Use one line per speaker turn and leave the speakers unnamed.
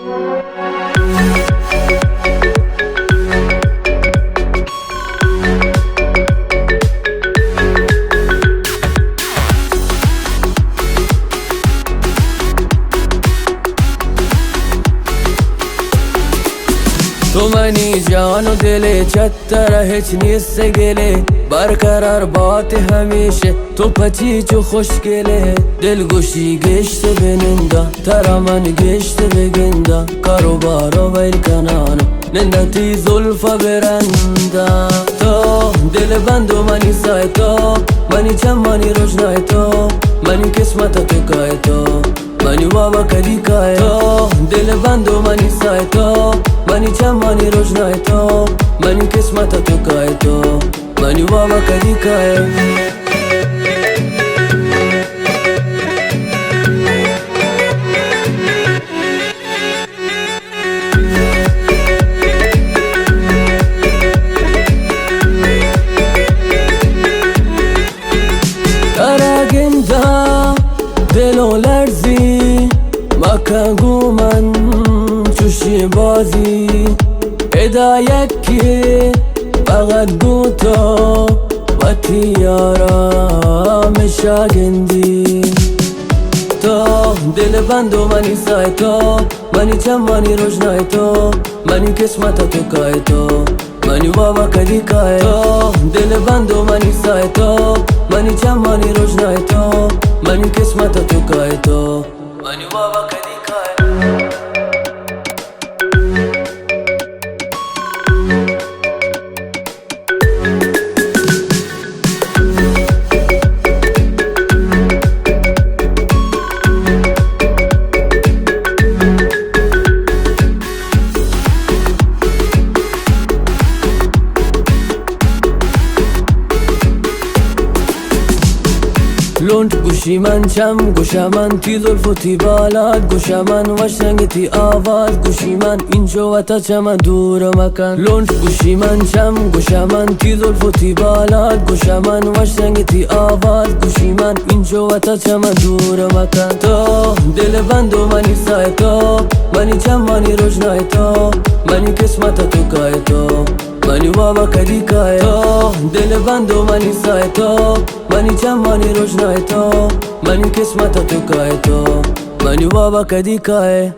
تو منی جان و دل چتر هیچ نیست گله برقرار بات همیشه تو پتیچ و خوشگله دلگوشی گشت بننده ترا من گشت بگنده کارو بارو ویل کنانو نندتی زلفا برنده تو دل بندو منی سای تو منی چمانی روشنای تو منی قسمت تو کای تو منی بابا کدی کای تو دل بندو منی سای تو منی چمانی روشنای تو منی قسمت تو کای تو منی بابا کدی کای دلو لرزی مکگو من چوشی بازی هدایت کی فقط گو تو و تیارا مشاگندی تو دل بندو منی سای تو منی چمانی روشنای تو منی قسمت تو کای تو منی بابا کدی کای تو دل بندو منی سای تو منی چمانی روشنای تو منی قسمت تو کای تو منی بابا کدی کای لونت گوشی من چم گوشا من تی زلف و تی بالات گوشا من وشنگ تی آواز گوشی من اینجا و تا چم دور مکن لونت گوشی من چم گوشا من تی زلف و تی بالات گوشا من وشنگ تی آواز گوشی من اینجا و تا چم دور مکن تو دل بندو منی سای تو منی چمانی روشنای تو منی قسمت تو کای تو منی بابا کدی کای تو دل بندو منی سای تو منی چمانی روشنای تو منی قسمت تو کای تو منی بابا کدی کای